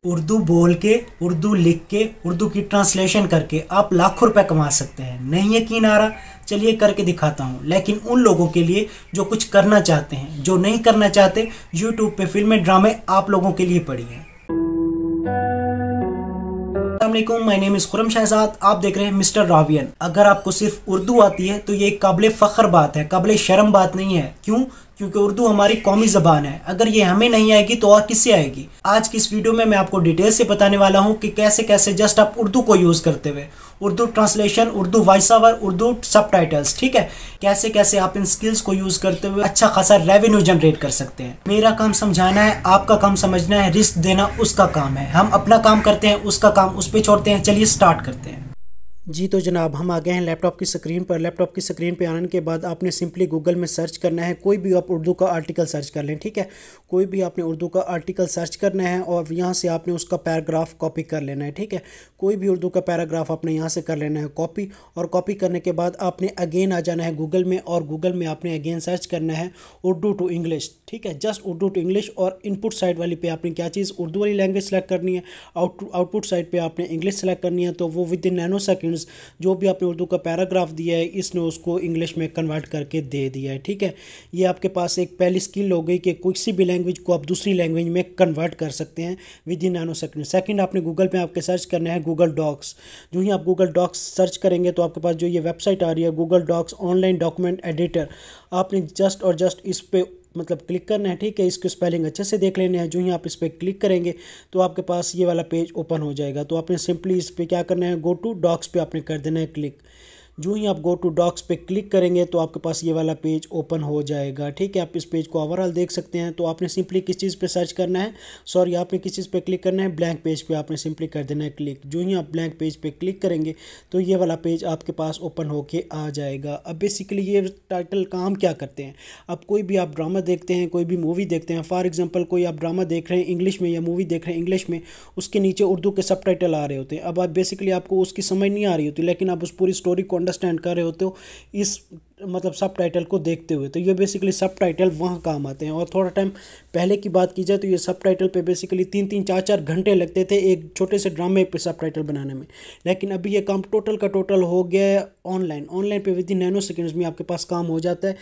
उर्दू बोल के, उर्दू लिख के, उर्दू की ट्रांसलेशन करके आप लाखों रुपए कमा सकते हैं। नहीं यकीन आ रहा? चलिए करके दिखाता हूँ। लेकिन उन लोगों के लिए जो कुछ करना चाहते हैं, जो नहीं करना चाहते, यूट्यूब पे फिल्में ड्रामे आप लोगों के लिए पड़ी हैं। अस्सलामुअलैकुम, my name is Khurram Shahzad. आप देख रहे हैं मिस्टर रावियन। अगर आपको सिर्फ उर्दू आती है तो ये एक काबिल फ़ख्र बात है, काबिल शर्म बात नहीं है। क्यों? क्योंकि उर्दू हमारी कौमी ज़बान है। अगर ये हमें नहीं आएगी तो और किससे आएगी? आज की इस वीडियो में मैं आपको डिटेल से बताने वाला हूँ कि कैसे कैसे जस्ट आप उर्दू को यूज़ करते हुए, Urdu translation, Urdu voice over, Urdu subtitles, ठीक है, कैसे कैसे आप इन स्किल्स को यूज़ करते हुए अच्छा खासा रेवेन्यू जनरेट कर सकते हैं। मेरा काम समझाना है, आपका काम समझना है, रिस्क देना उसका काम है। हम अपना काम करते हैं, उसका काम उस पर छोड़ते हैं। चलिए स्टार्ट करते हैं। जी तो जनाब, हम आ गए हैं लैपटॉप की स्क्रीन पर। लैपटॉप की स्क्रीन पे आने के बाद आपने सिंपली गूगल में सर्च करना है। कोई भी आप उर्दू का आर्टिकल सर्च कर लें, ठीक है। कोई भी आपने उर्दू का आर्टिकल सर्च करना है और यहाँ से आपने उसका पैराग्राफ कॉपी कर लेना है, ठीक है। कोई भी उर्दू का पैराग्राफ आपने यहाँ से कर लेना है कॉपी, और कॉपी करने के बाद आपने अगेन आ जाना है गूगल में, और गूगल में आपने अगेन सर्च करना है उर्दू टू इंग्लिश, ठीक है। जस्ट उर्दू टू इंग्लिश, और इनपुट साइड वाली पे आपने क्या चीज़, उर्दू वाली लैंग्वेज सेलेक्ट करनी है। आउटपुट साइड पे आपने इंग्लिश सेलेक्ट करनी है। तो वो विद इन नैनो सेकेंड्स जो भी आपने उर्दू का पैराग्राफ दिया है, इसने उसको इंग्लिश में कन्वर्ट करके दे दिया है, ठीक है। ये आपके पास एक पहली स्किल हो गई कि किसी भी लैंग्वेज को आप दूसरी लैंग्वेज में कन्वर्ट कर सकते हैं with in nano second. Second, आपने गूगल पे आपके सर्च करना है गूगल डॉक्स। जो ही आप गूगल डॉक्स सर्च करेंगे तो आपके पास जो ये वेबसाइट आ रही है Google Docs online document editor, आपने जस्ट इस पे मतलब क्लिक करना है, ठीक है। इसकी स्पेलिंग अच्छे से देख लेना है। जो ही आप इस पर क्लिक करेंगे तो आपके पास ये वाला पेज ओपन हो जाएगा। तो आपने सिंपली इस पर क्या करना है, गो टू डॉक्स पे आपने कर देना है क्लिक। जो ही आप गो टू डॉक्स पे क्लिक करेंगे तो आपके पास ये वाला पेज ओपन हो जाएगा, ठीक है। आप इस पेज को ओवरऑल देख सकते हैं। तो आपने सिंपली किस चीज़ पे सर्च करना है, सॉरी, आपने किस चीज़ पे क्लिक करना है, ब्लैंक पेज पे आपने सिंपली कर देना है क्लिक। जो ही आप ब्लैंक पेज पे क्लिक करेंगे तो ये वाला पेज आपके पास ओपन होके आ जाएगा। अब बेसिकली ये टाइटल काम क्या करते हैं। अब कोई भी आप ड्रामा देखते हैं, कोई भी मूवी देखते हैं, फॉर एग्जाम्पल कोई आप ड्रामा देख रहे हैं इंग्लिश में या मूवी देख रहे हैं इंग्लिश में, उसके नीचे उर्दू के सबटाइटल आ रहे होते हैं। अब आप बेसिकली आपको उसकी समझ नहीं आ रही होती, लेकिन आप उस पूरी स्टोरी को अंडरस्टैंड कर रहे होते हो इस मतलब सब टाइटल को देखते हुए। तो ये बेसिकली सब टाइटल वहाँ काम आते हैं। और थोड़ा टाइम पहले की बात की जाए तो ये सब टाइटल पे बेसिकली 3-4 घंटे लगते थे एक छोटे से ड्रामे पे सब टाइटल बनाने में। लेकिन अभी ये काम टोटल का टोटल हो गया है ऑनलाइन पे विद इन नैनो सेकेंड्स में आपके पास काम हो जाता है।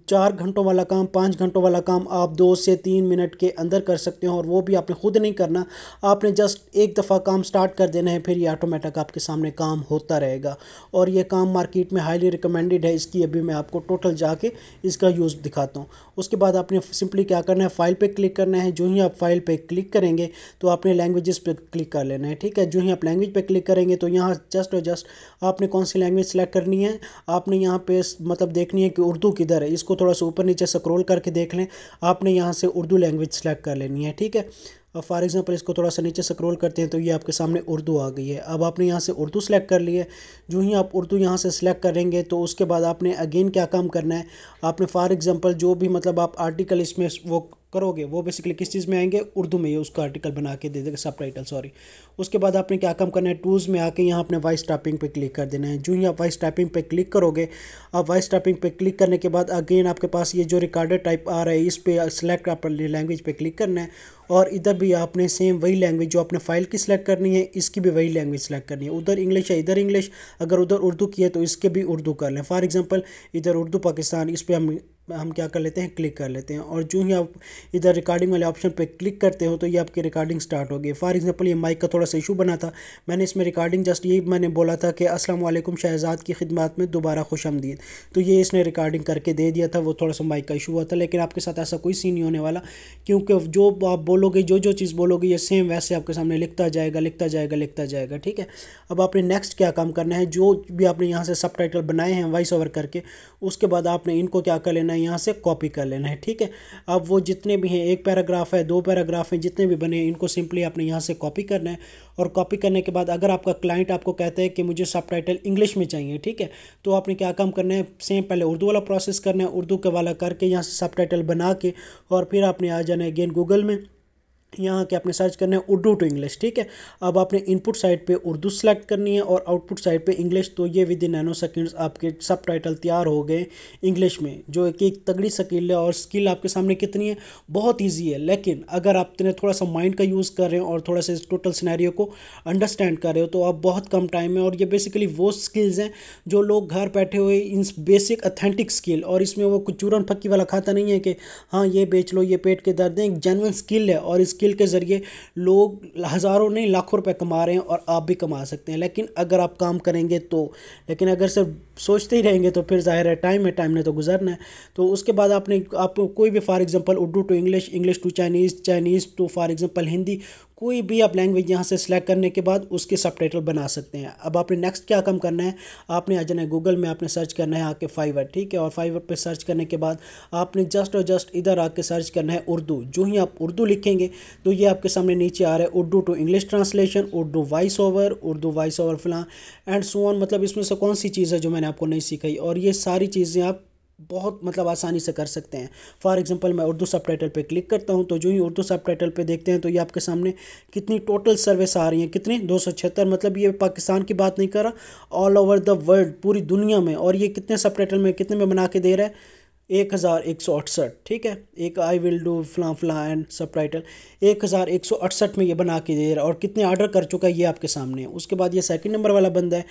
4 घंटों वाला काम, 5 घंटों वाला काम आप 2 से 3 मिनट के अंदर कर सकते हो। और वो भी आपने खुद नहीं करना, आपने जस्ट एक दफ़ा काम स्टार्ट कर देना है, फिर ये ऑटोमेटिक आपके सामने काम होता रहेगा। और ये काम मार्केट में हाईली रिकमेंडेड है। इसकी अभी मैं आपको टोटल जाके इसका यूज़ दिखाता हूँ। उसके बाद आपने सिंपली क्या करना है, फाइल पे क्लिक करना है। जो ही आप फाइल पे क्लिक करेंगे तो आपने लैंग्वेजेस पे क्लिक कर लेना है, ठीक है। जो ही आप लैंग्वेज पे क्लिक करेंगे तो यहाँ जस्ट आपने कौन सी लैंग्वेज सेलेक्ट करनी है, आपने यहाँ पे मतलब देखनी है कि उर्दू किधर है। इसको थोड़ा सा ऊपर नीचे स्क्रॉल करके देख लें, आपने यहाँ से उर्दू लैंग्वेज सेलेक्ट कर लेनी है, ठीक है। अब फॉर एग्जांपल इसको थोड़ा सा नीचे स्क्रॉल करते हैं तो ये आपके सामने उर्दू आ गई है। अब आपने यहाँ से उर्दू सेलेक्ट कर ली है। जो ही आप उर्दू यहाँ से सिलेक्ट करेंगे तो उसके बाद आपने अगेन क्या काम करना है, आपने फॉर एग्जांपल जो भी मतलब आप आर्टिकल इसमें वो करोगे वो बेसिकली किस चीज़ में आएंगे, उर्दू में। ये उसका आर्टिकल बना के दे देगा, सब टाइटल, सॉरी। उसके बाद आपने क्या काम करना है, टूल्स में आके यहाँ अपने वॉइस टाइपिंग पे क्लिक कर देना है। जो ही आप वॉइस टाइपिंग पे क्लिक करोगे, आप वॉइस टाइपिंग पे क्लिक करने के बाद अगेन आपके पास ये जो रिकॉर्डेड टाइप आ रहा है इस पे सिलेक्ट आप लैंग्वेज पे क्लिक करना है। और इधर भी आपने सेम वही लैंग्वेज जो आपने फाइल की सिलेक्ट करनी है, इसकी भी वही लैंग्वेज सेलेक्ट करनी है। उधर इंग्लिश है, इधर इंग्लिश। अगर उधर उर्दू की है तो इसके भी उर्दू कर लें। फॉर एग्जांपल इधर उर्दू पाकिस्तान, इस पर हम क्या कर लेते हैं, क्लिक कर लेते हैं। और जो ही आप इधर रिकॉर्डिंग वाले ऑप्शन पे क्लिक करते हो तो ये आपकी रिकॉर्डिंग स्टार्ट होगी। फॉर एग्जांपल ये माइक का थोड़ा सा इशू बना था, मैंने इसमें रिकॉर्डिंग जस्ट यही मैंने बोला था कि अस्सलाम वालेकुम शहजाद की खिदमत में दोबारा खुशामदीद, तो ये इसने रिकॉर्डिंग करके दे दिया था। वो थोड़ा सा माइक का इशू हुआ था, लेकिन आपके साथ ऐसा कोई सीन नहीं होने वाला, क्योंकि जो आप बोलोगे, जो चीज़ बोलोगे, ये सेम वैसे आपके सामने लिखता जाएगा, ठीक है। अब आपने नेक्स्ट क्या काम करना है, जो भी आपने यहाँ से सब टाइटल बनाए हैं वॉइस ओवर करके, उसके बाद आपने इनको क्या कर लेना है, यहाँ से कॉपी कर लेना है, ठीक है। अब वो जितने भी हैं, एक पैराग्राफ है, 2 पैराग्राफ हैं, जितने भी बने हैं, इनको सिंपली आपने यहाँ से कॉपी करना है। और कॉपी करने के बाद अगर आपका क्लाइंट आपको कहता है कि मुझे सब टाइटल इंग्लिश में चाहिए, ठीक है, तो आपने क्या काम करना है, सेम पहले उर्दू वाला प्रोसेस करना है, उर्दू के वाला करके यहाँ से सब टाइटल बना के, और फिर आपने आ जाना है अगेन गूगल में। यहाँ के आपने सर्च करना है उर्दू टू इंग्लिश, ठीक है। अब आपने इनपुट साइड पे उर्दू सेलेक्ट करनी है और आउटपुट साइड पे इंग्लिश। तो ये विद इन नैनो सेकंड्स आपके सब टाइटल तैयार हो गए इंग्लिश में, जो कि एक तगड़ी स्किल है। और स्किल आपके सामने कितनी है, बहुत ईजी है। लेकिन अगर आपने थोड़ा सा माइंड का यूज़ कर रहे हो और थोड़ा सा इस टोटल सिनेरियो को अंडरस्टैंड कर रहे हो तो आप बहुत कम टाइम में, और ये बेसिकली वो स्किल्स हैं जो लोग घर बैठे हुए इन बेसिक अथेंटिक स्किल, और इसमें वो कुछ चूरन फक्की वाला खाता नहीं है कि हाँ ये बेच लो, ये पेट के दर्द है। एक जेन्युइन स्किल है और इस स्किल के ज़रिए लोग हज़ारों नहीं लाखों रुपए कमा रहे हैं और आप भी कमा सकते हैं। लेकिन अगर आप काम करेंगे तो, लेकिन अगर सिर्फ सोचते ही रहेंगे तो फिर जाहिर है टाइम ने तो गुजरना है। तो उसके बाद आप कोई भी for example Urdu to English, English to Chinese, Chinese to for example Hindi, कोई भी आप लैंग्वेज यहाँ से सिलेक्ट करने के बाद उसके सबटाइटल बना सकते हैं। अब आपने नेक्स्ट क्या काम करना है, आपने आ जाना है गूगल में, आपने सर्च करना है आके फाइवर, ठीक है। और फाइवर पे सर्च करने के बाद आपने जस्ट इधर आके सर्च करना है उर्दू। जो ही आप उर्दू लिखेंगे तो ये आपके सामने नीचे आ रहा है Urdu to English translation, Urdu voice over फलां एंड सो ऑन। मतलब इसमें से कौन सी चीज़ है जो मैंने आपको नहीं सिखाई, और ये सारी चीज़ें आप बहुत मतलब आसानी से कर सकते हैं। फॉर एग्जांपल मैं उर्दू सबटाइटल पे क्लिक करता हूं तो जो ही उर्दू सबटाइटल पे देखते हैं तो ये आपके सामने कितनी टोटल सर्विस आ रही हैं, कितनी 276। मतलब ये पाकिस्तान की बात नहीं कर रहा, ऑल ओवर द वर्ल्ड, पूरी दुनिया में। और ये कितने सबटाइटल में, कितने में बना के दे रहा है, 1168, ठीक है। एक आई विल डू फलां एंड सबटाइटल 1168 में ये बना के दे रहा है। और कितने ऑर्डर कर चुका है ये आपके सामने है। उसके बाद ये सेकंड नंबर वाला बंदा है,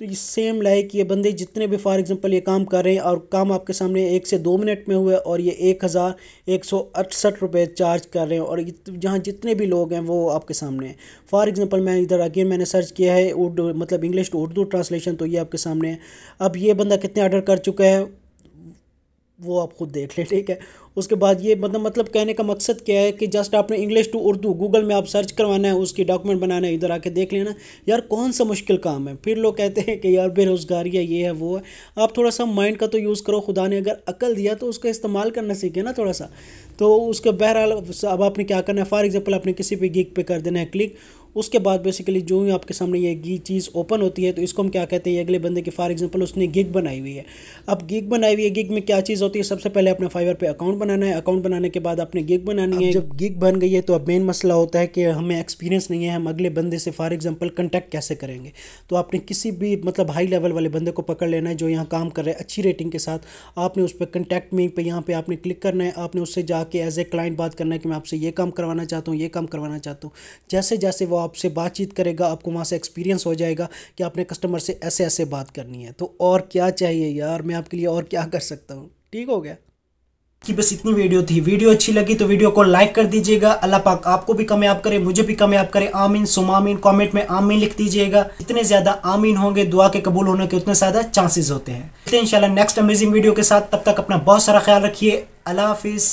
तो ये सेम लाइक ये बंदे जितने भी फॉर एग्जांपल ये काम कर रहे हैं और काम आपके सामने 1 से 2 मिनट में हुआ है और ये 1168 रुपये चार्ज कर रहे हैं। और जहाँ जितने भी लोग हैं वो आपके सामने हैं। फॉर एग्जांपल मैं इधर अगेन मैंने सर्च किया है उर्दू मतलब इंग्लिश टू उर्दू ट्रांसलेशन, तो ये आपके सामने है। अब ये बंदा कितने ऑर्डर कर चुका है वो आप खुद देख लें, ठीक है। उसके बाद ये मतलब कहने का मकसद क्या है कि जस्ट आपने इंग्लिश टू उर्दू गूगल में आप सर्च करवाना है, उसकी डॉक्यूमेंट बनाना है, इधर आके देख लेना। यार कौन सा मुश्किल काम है। फिर लोग कहते हैं कि यार बेरोज़गारी है, ये है वो है। आप थोड़ा सा माइंड का तो यूज़ करो, खुदा ने अगर अकल दिया तो उसका इस्तेमाल करना सीखे ना थोड़ा सा। तो उसके बहरहाल अब आपने क्या करना है, फॉर एग्जाम्पल आपने किसी भी गिग पे कर देना है क्लिक। उसके बाद बेसिकली जो ही आपके सामने ये चीज़ ओपन होती है तो इसको हम क्या कहते हैं, अगले बंदे की फॉर एग्जांपल उसने गिग बनाई हुई है। अब गिग बनाई हुई है, गिग में क्या चीज़ होती है, सबसे पहले अपने फाइवर पे अकाउंट बनाना है। अकाउंट बनाने के बाद आपने गिग बनानी है। जब गिग बन गई है तो अब मेन मसला होता है कि हमें एक्सपीरियंस नहीं है, हम अगले बंदे से फॉर एग्जाम्पल कंटेक्ट कैसे करेंगे। तो आपने किसी भी मतलब हाई लेवल वाले बंदे को पकड़ लेना है जो यहाँ काम कर रहे हैं अच्छी रेटिंग के साथ। आपने उस पर कंटेक्ट मी पे यहाँ पे आपने क्लिक करना है। आपने उससे जाके एज ए क्लाइंट बात करना है कि मैं आपसे ये काम करवाना चाहता हूँ, ये काम करवाना चाहता हूँ। जैसे जैसे वो आपसे बातचीत करेगा आपको वहाँ से एक्सपीरियंस हो जाएगा कि आपने कस्टमर से ऐसे ऐसे बात करनी है। तो और क्या चाहिए यार, मैं आपके लिए और क्या कर सकता हूँ। ठीक हो गया कि बस इतनी वीडियो थी। वीडियो अच्छी लगी तो वीडियो को लाइक कर दीजिएगा। अल्लाह पाक आपको भी कामयाब करे, मुझे भी कामयाब करे। आमीन सुम आमीन। कमेंट में आमीन लिख दीजिएगा। जितने ज्यादा आमीन होंगे दुआ के कबूल होने के उतने ज्यादा चांसेस होते हैं। इंशाल्लाह नेक्स्ट अमेजिंग वीडियो के साथ, तब तक अपना बहुत सारा ख्याल रखिए। अल्लाह हाफिज।